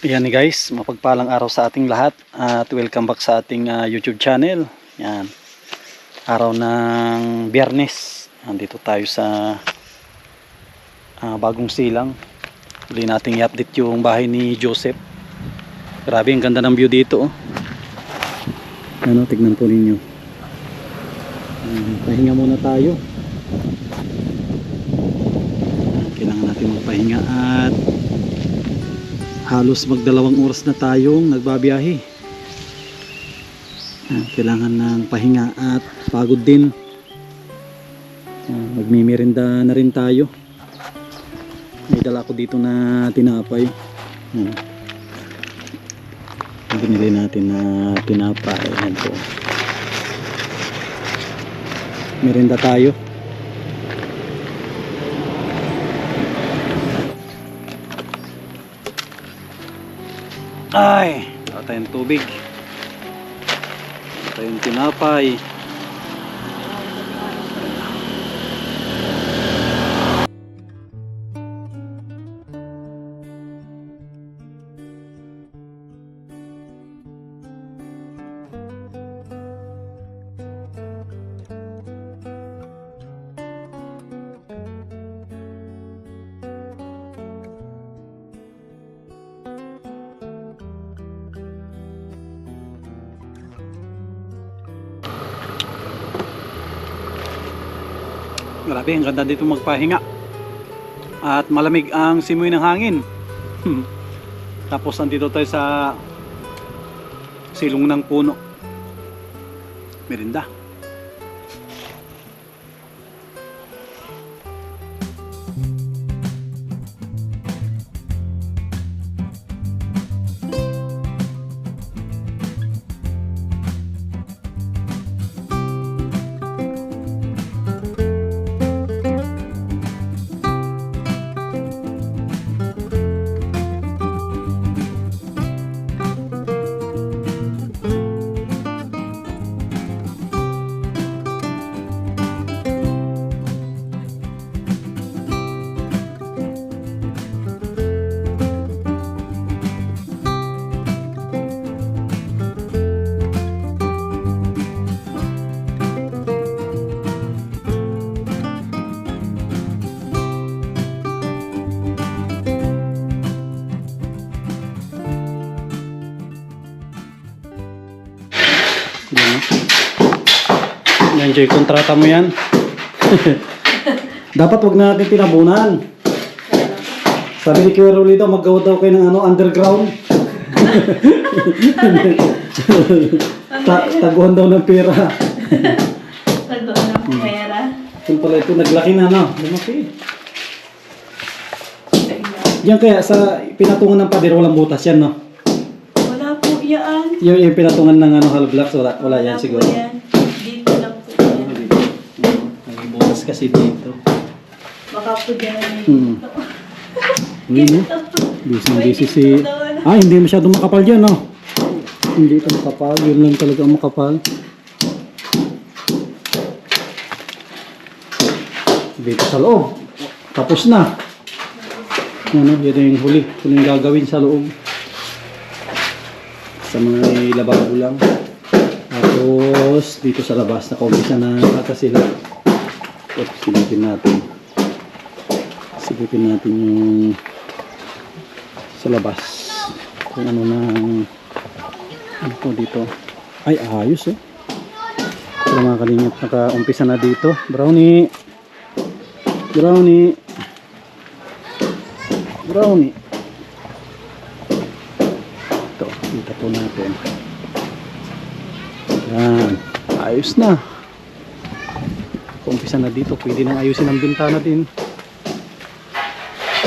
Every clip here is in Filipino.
Yan guys, mapagpalang araw sa ating lahat at welcome back sa ating YouTube channel. Yan, araw ng Biyernes. Nandito tayo sa bagong silang. Huli nating i-update yung bahay ni Joseph. Grabe, ang ganda ng view dito. Ano, tignan po ninyo. Pahinga muna tayo. Kailangan natin magpahinga at halos magdalawang oras na tayong nagbabiyahe. Kailangan ng pahinga at pagod din. Magmimirinda na rin tayo. May dala ko dito na tinapay. Binili natin na tinapay. Ayan po. Merinda tayo. Ay, wala tayong tubig. Wala tayong tinapay. Grabe, ang ganda dito magpahinga. At malamig ang simoy ng hangin. Tapos nandito tayo sa silong ng puno. Merinda. Na-enjoy kontrata mo yan. Dapat wag na natin tinabunan. Sabi ni Kuya Rolito, maggawa daw kayo ng underground. Taguhan daw ng pera. Taguhan ng pera. Kung pala ito, naglaki na, no? Lumaki. Yan kaya sa pinatungan ng pader, walang butas yan, no? Wala po yan. Yung pinatungan ng hollow blocks, wala yan siguro. Po yan. Dito lang po yan. May butas kasi dito. Baka po dyan na Hindi, no? Busy si... Ah, hindi masyadong makapal yan, no? Hindi ito makapal. Yun lang talaga ang makapal. Dito sa loob. Tapos na. Ano, yun yung huling gagawin sa loob. Sa mga lababo lang. Tapos dito sa labas naka-umpisa na ata sila. Silipin natin yung sa labas kung ano po dito. Ay, ayos eh. Pero mga kalingap, naka-umpisa na dito. Brownie. Ito, kita po natin. Yan, ayos na. Umpisa na dito, pwede nang ayusin ang bintana din.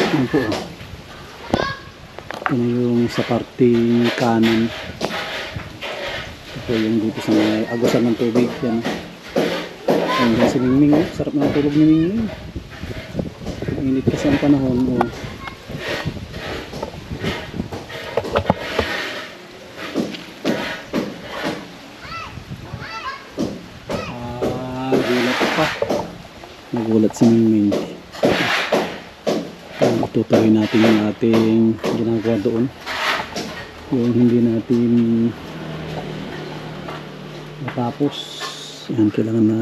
Yan po. Ito na yung sa parting kanan. Ito po yung dito sa may agusan ng tubig. Yan. Yan si Mingming. Sarap na tulog ni Mingming. Init kasi ang panahon mo. Gulat pa. Nagulat si Mingming. Tutuloy natin yung ating ginagawa doon. yung hindi natin matapos. Yan, kailangan na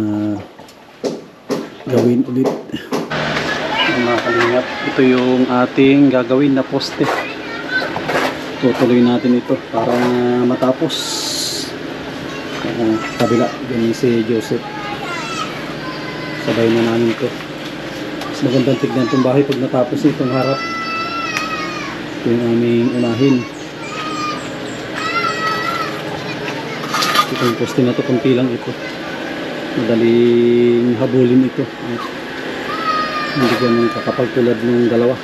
gawin ulit. Yan, mga kalingap, ito yung ating gagawin na poste. Tutuloy natin ito para matapos. Kabila, yan si Joseph. Sabay na namin ito. Mas magandang tignan itong bahay pag natapos itong harap. Ito yung aming unahin. Itong poste na ito, kunti lang ito. Madaling habulin ito. Hindi ganun kakapal tulad ng dalawa.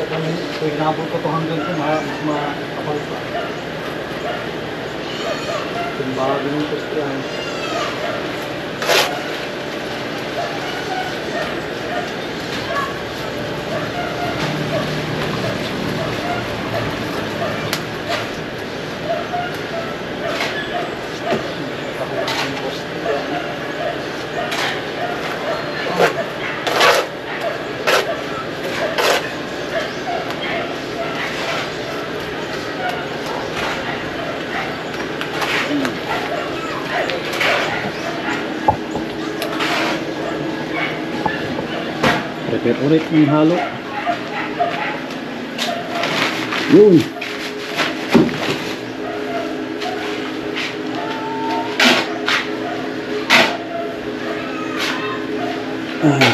So, inabot ko to hanggang ito, makapal pa. Yung bago ng post yan. Prepare ulit ng halo. Yun.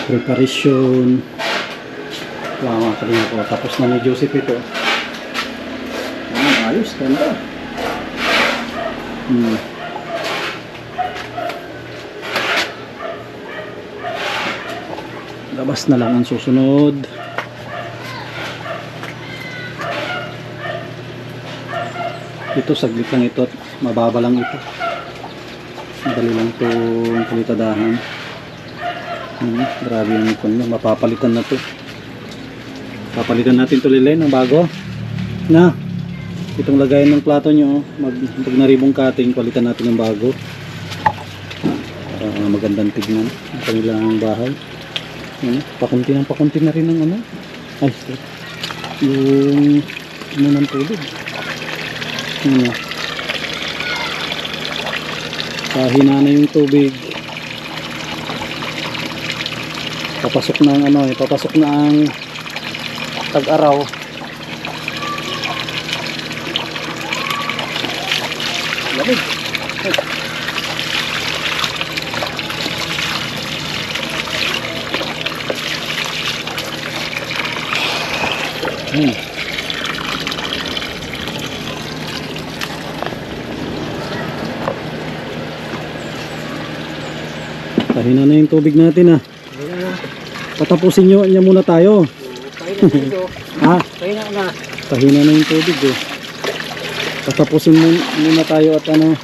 Preparation. Wow, mga kalinga ko. Tapos na ni Joseph ito. Ayos, ganda. Labas na lang ang susunod. Ito saglit lang ito, mababa lang ito. Madali lang itong palitadahan. Grabe yung ito na, mapapalitan na ito. Papalitan natin ito Lilay ng bago. Na, itong lagayan ng plato nyo, pag naribong cutting, palitan natin ng bago. Para magandang tignan ang kanilang bahay. Pakunti na rin ng ano. Ay, yung ng tulog. Kahina na yung tubig. Papasok na ang ano, papasok na ang tag-araw. Lamig. Kahina na yung tubig natin Patapusin niya muna tayo. Kahina na. Kahina na yung tubig Patapusin muna tayo at ano,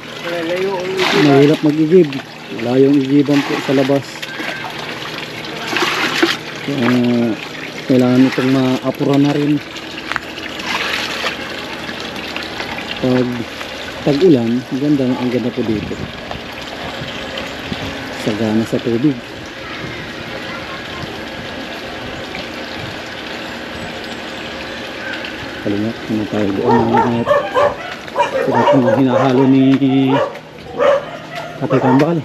mahirap mag-igib. Wala yung igiban po sa labas. Kailangan itong maapura na rin. Pag tag-ulan, ang ganda po dito. Sagana sa tubig. Kalingat na tayo doon at sila po hinahalo ni Tatay Kambal.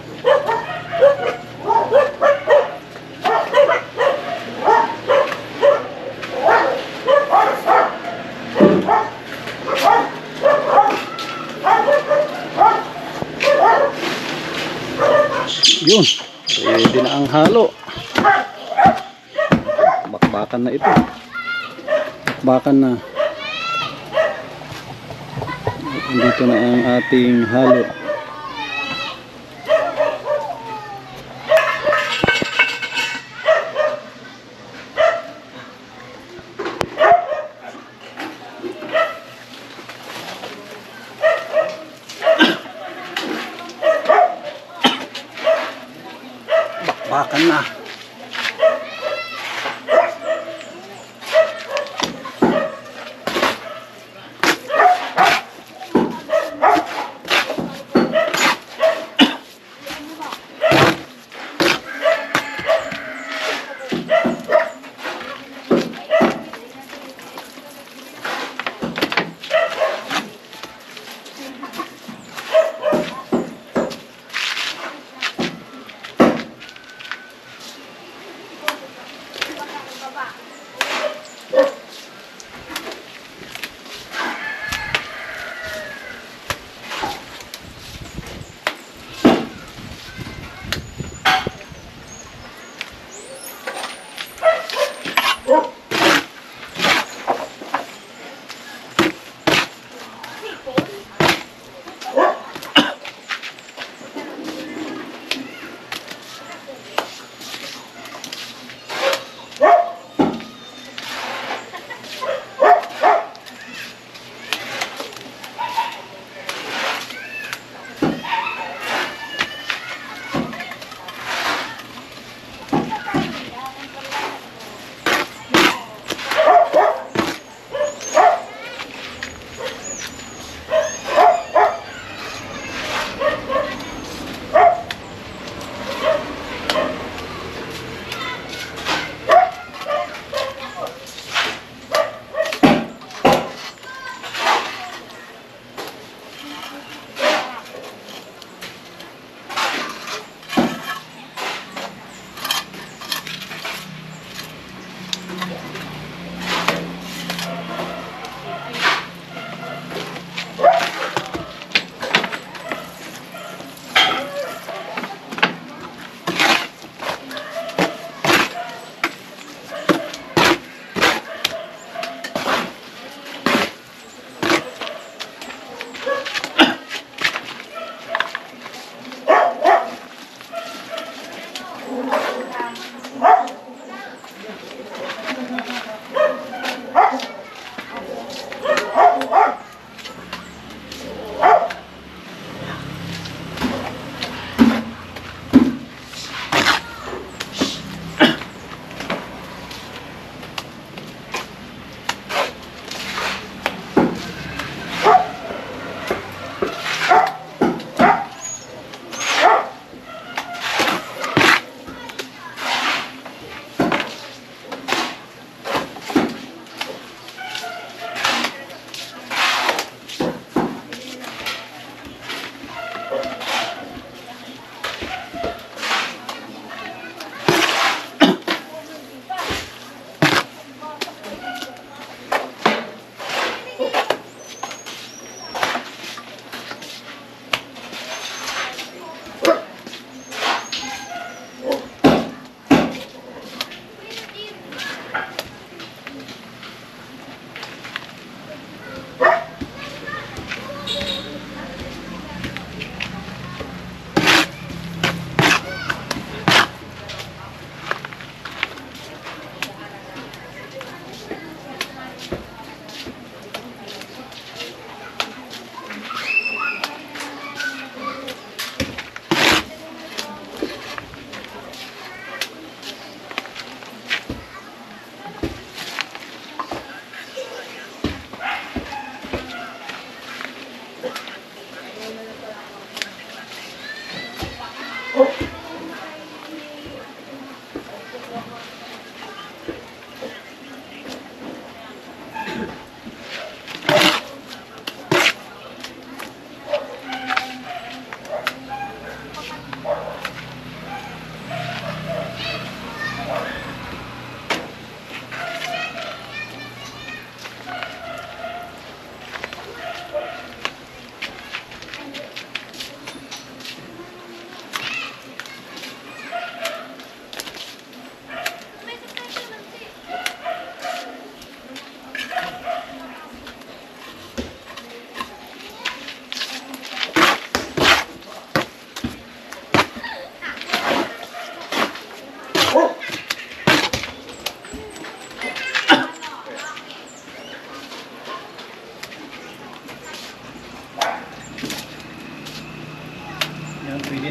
Yun, ready na ang halo. Bakbakan na ito. Bakbakan na. Dito na ang ating halo. Bakbakan na.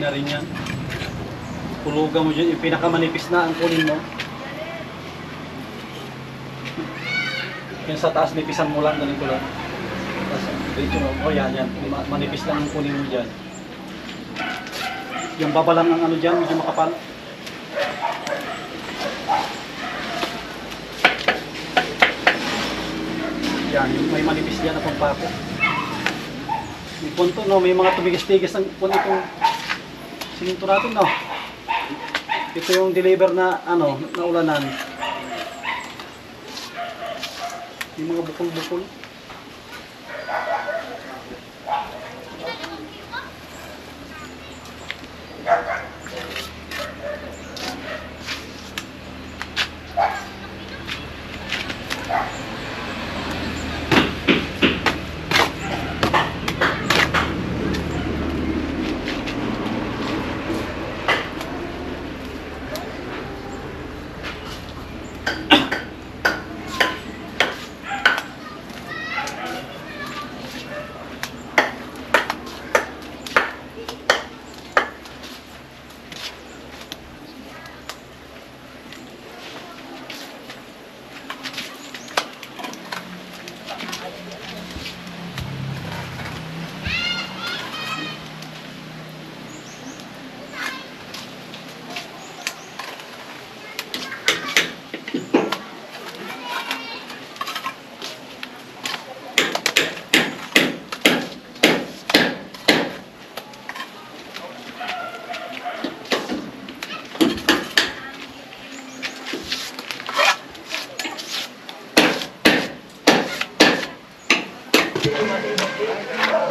na rin yan. Pulugan mo dyan, yung pinakamanipis na ang kunin mo. Yung sa taas, nipisan mo lang, ganito lang. Tapos, dito mo, yan. Manipis lang ang kunin mo dyan. Yung baba lang ang ano dyan, medyo makapal. Yan, yung may manipis dyan na pampako. Yung punto, no, may mga tumigas-tigas ng punto itong sininto natin, no. Ito yung deliver na, ano, na ulanan. Yung mga bukol-bukol.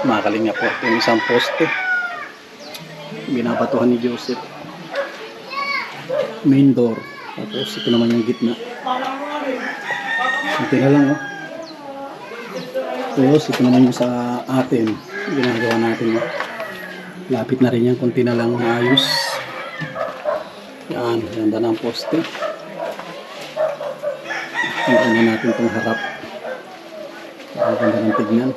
Makaling nga po yung isang poste. Binabatuhan ni Joseph. Main door. Tapos ito naman yung gitna. Ito na lang, oh. Tapos ito naman yung sa atin. Ginagawa natin, oh. Lapit na rin yan. Kunti na lang maayos. Yan. Ganda ng poste. Tingnan na natin itong harap. Ang ganda ng tignan.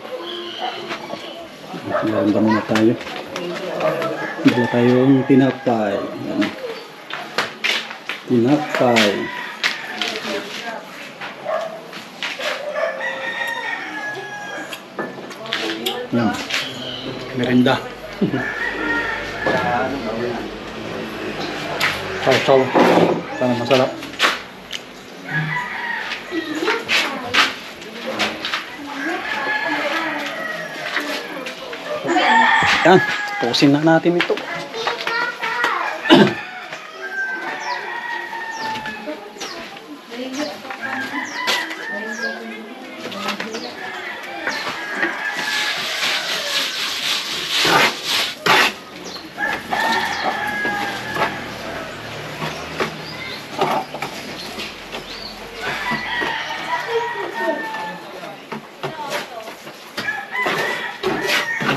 Ganda muna tayo. Dala tayong tinapay. Yan. Tinapay. Yan. Merinda. Saw-saw. Sana masarap. Yan. Tapusin na natin ito.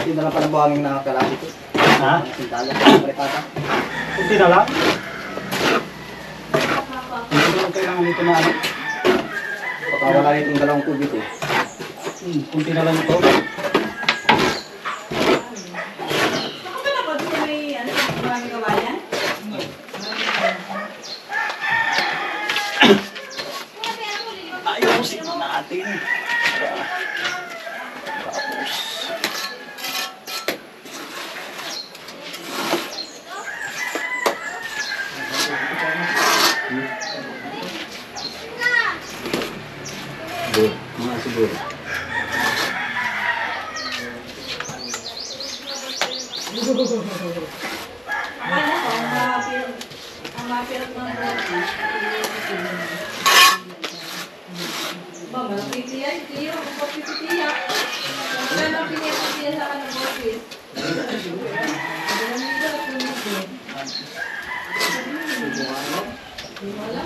Hindi na lang pala buhangin na pala dito. Ha? Sintala, prepata. Kunti na lang. Hindi ko lang kailangan dito na ano. Baka wala itong dalawang kubit eh. Kunti na lang ito. Ako ba napag ko may ano, mga gawa yan? Ayusin na natin. Tapos. Mga siguro. Ano ko, ang mapirap ng bote. Ba, malapit yan. Tiyo, ang bote si Tiya. Wala na pinipitiya sa kanang bote. Wala.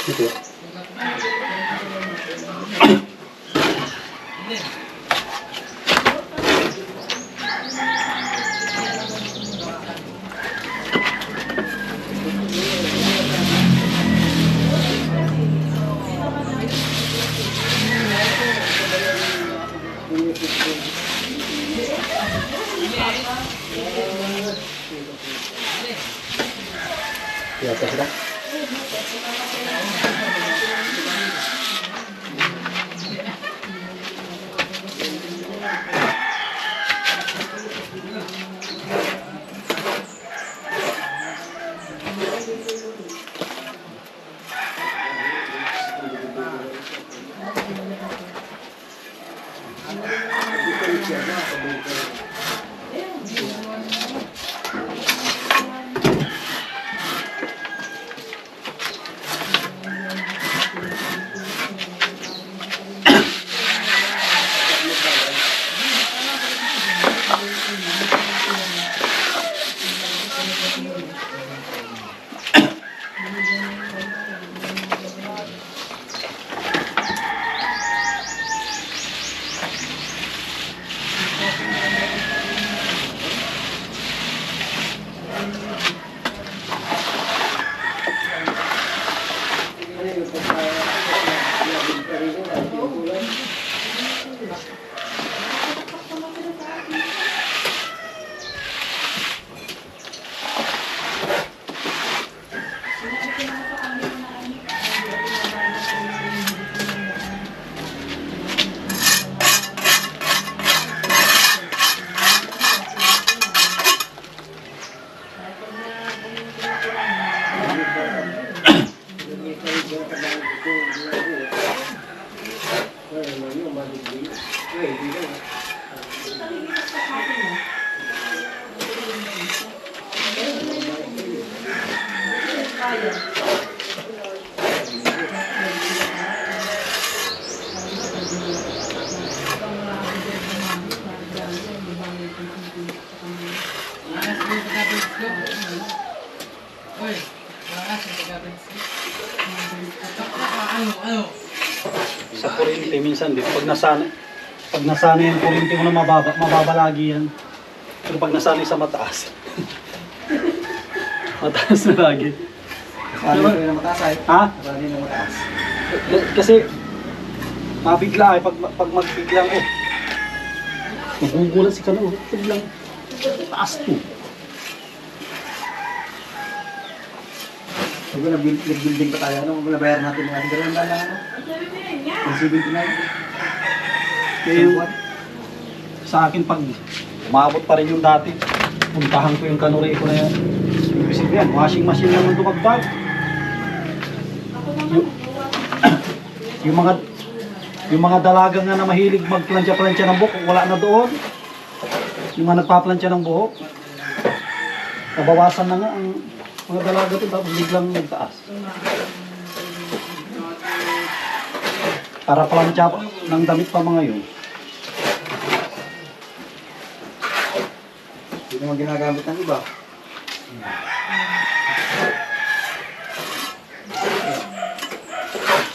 Ito. Yata sila. Sa kuryente minsan din, pag nasanay yung kuryente mo na mababa lagi yan. Pero pag nasanay sa mataas, mataas na lagi. Saan yung na mataas ay? Ha? Saan yung na mataas? Kasi mabigla ay pag magbiglang magugulat si Kano, biglang taas to. Sabi na building pa tayo, ano? Nabayaran natin mga ganun lang ano? Ang 79. Kaya yung, sa akin pag umabot pa rin yung dati, puntahan ko yung Kanore ko na yan. Ibig yan, washing machine lang ang dumagdag. Yung mga dalaga nga na mahilig magplansya-plansya ng buhok, wala na doon. Yung mga nagpaplansya ng buhok, nabawasan na nga ang mga dalaga doon, tapos biglang nagtaas. Para plansya ng damit pa mga yun. Hindi naman ginagamit ng iba.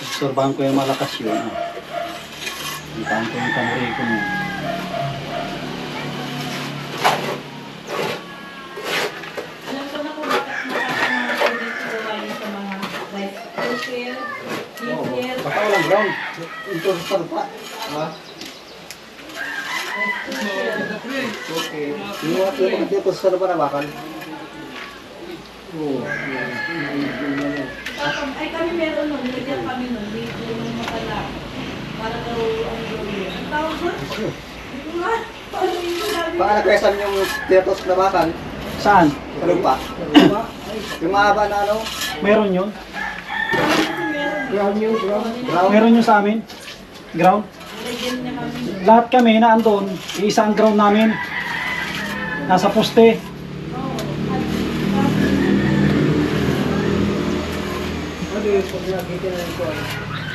Obserbahan ko yung malakas yun. Puntahan ko yung Kanore ko na yun. Alam ko na kung bakit nakakamakinig sa buhay sa mga like social, media, Baka walang ground. Ito sa pa. Ha? Okay. Yung mga dito sa lupa na bakal. Oo. ay kami meron nun, nilagyan kami nun, video ng matala. Para daw ang gawin. Ang tawag nun? Hindi ko nga. Paano yung sinabi? Baka nagkwesan yung dito sa bakal. Saan? Sa lupa. Yung mahaba na ano? Meron yun? Ground yun, ground. Ground. Meron yun sa amin? Ground? Nilagyan niya kami. Lahat kami na andun, isang ground namin. Nasa poste.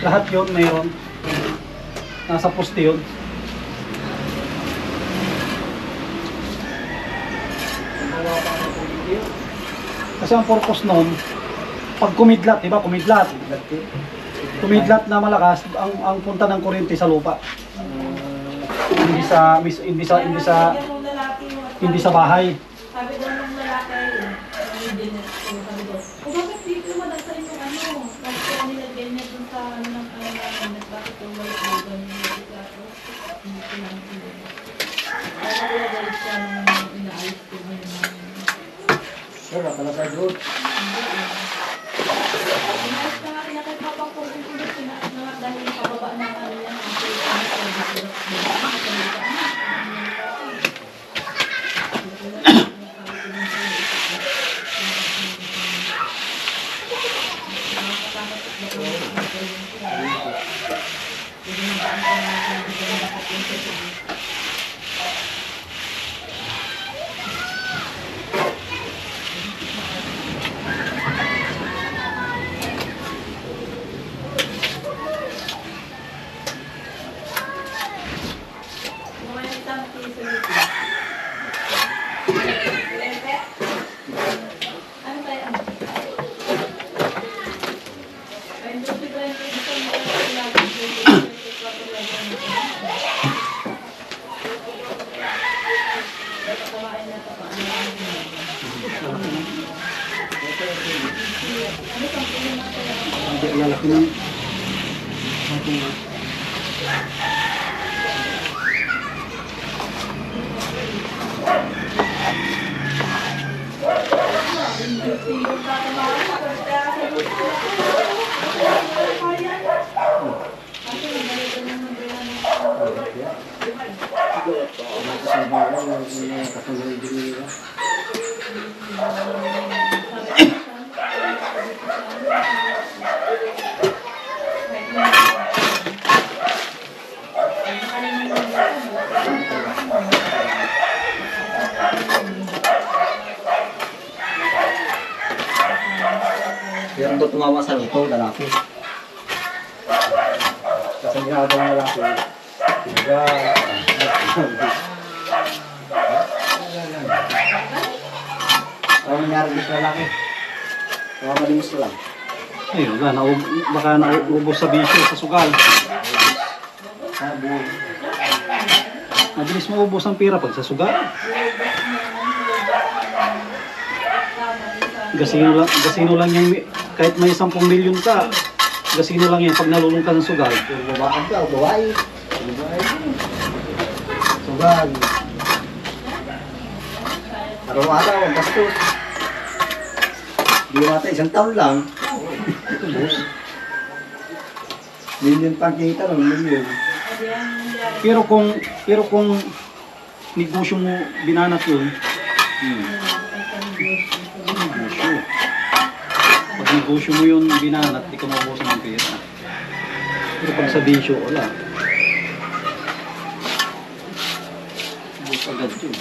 Lahat yun meron. Nasa poste yun. Kasi ang purpose nun, pag kumidlat, di ba? Kumidlat. Kumidlat na malakas, ang punta ng kuryente sa lupa. Hindi sa bahay. Sabi daw ng lalaki, sabi daw, o bakit dito madagsa yung ano? Bakit ko nilagyan niya dun sa ano ng namin, bakit yung malagyan niya yung gato? Hindi ko lang pinag. Kaya nilagay siya nung inaayos ko ngayon namin. Wala pala sa doon. Inaayos na nga rin nakit mapapagod ko doon, pinaayos na nga dahil yung pababa na nga rin yan. Hindi, lalaki na. Meron doon tumawa sa luto, lalaki. Kasi nga daw ng lalaki. Ano nangyari dito sa lalaki? Nakamalimos ko lang. Ay, wala. Baka naubos sa bisyo, sa sugal. Sabi, Mabilis maubos ang pira pag sa sugal. Gasino lang yan. Kahit may 10 milyon ka, gasino lang yan pag nalulung ka ng sugal. puro babaan ka o babae. Sugal. Araw-araw, ang bastos. Di mata, 1 taon lang. Ito, boss. Milyon pang kita ng milyon. Pero kung negosyo mo binanat yun, negosyo. Pag negosyo mo yun binanat, di ka mabusan ng pera. Pero pag sa bisyo, wala. Bus agad yun.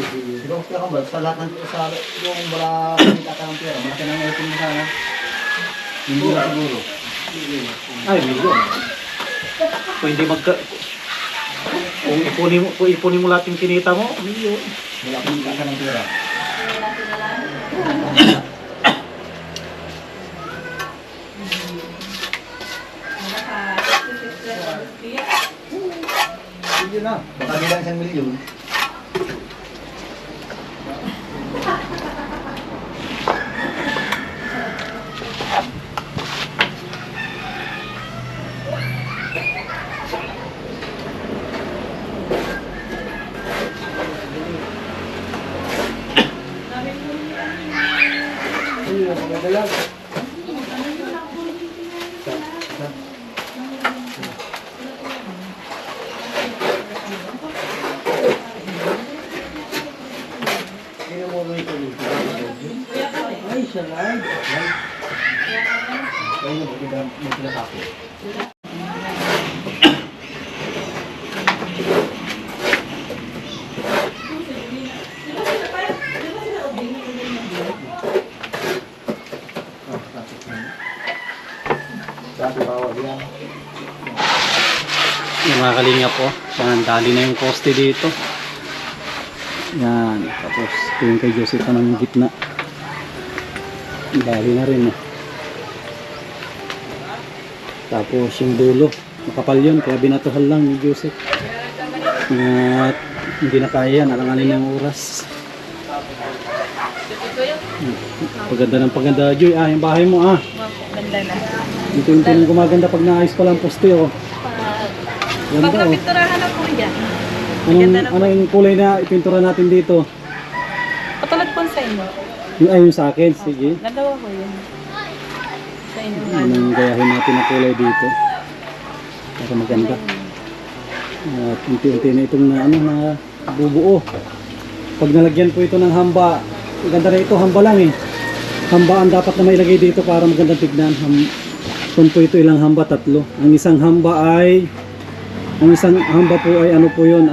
Siguro kaya ka ba, sa lahat ng sa yung wala kumita ka ng pera, malaki na ngayon mo sana. Hindi na siguro. Ay, milyon. Kung hindi kung ipunin mo lahat yung kinita mo, milyon. Wala kumita ka ng pera. Milyon na. Baka bilang 1 milyon. Ayun, magagalag. Ay, siya lang. Ay, may pinatako. Dati bawal yan. Yung mga mga kalinga po. Yan, dali na yung poste dito. Yan, tapos ito yung kay Joseph ng gitna. Dali na rin. Tapos yung dulo, makapal yun, kaya binatuhan lang ni Joseph. At hindi na kaya yan, alanganin ng oras. Paganda ng paganda, Joy. Yung bahay mo Ganda na. Ito yung pinang gumaganda pag naayos pa lang poste Ganda Pag napinturahan na po yan. Anong yung kulay na ipintura natin dito? Patulad po sa inyo. Yung sa akin, sige. Dalawa ko yun. Sa inyo. Anong gayahin natin na kulay dito? Para maganda. At unti-unti na itong na bubuo. Pag nalagyan po ito ng hamba, ganda na ito, hamba lang Hamba ang dapat na mailagay dito para magandang tignan. Kung po ito ilang hamba, 3. Ang isang hamba po ay ano po yun,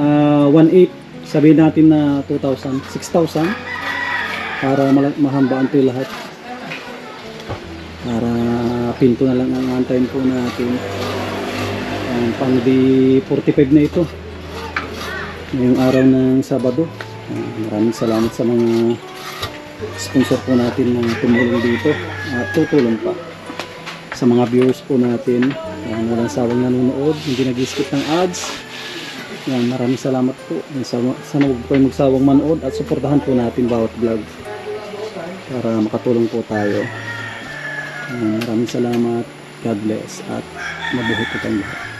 1/8. Sabihin natin na 2,000, 6,000. Para mahambaan po yung lahat. Para pinto na lang ang antayin po natin. Pang di 45 na ito. Ngayong araw ng Sabado. Maraming salamat sa mga sponsor po natin na tumulong dito at tutulong pa sa mga viewers po natin. Walang sawang nanonood, hindi nag-skip ng ads. Maraming salamat po. Sana huwag po magsawang manood at suportahan po natin bawat vlog para makatulong po tayo. Maraming salamat. God bless at mabuhay po tayong lahat.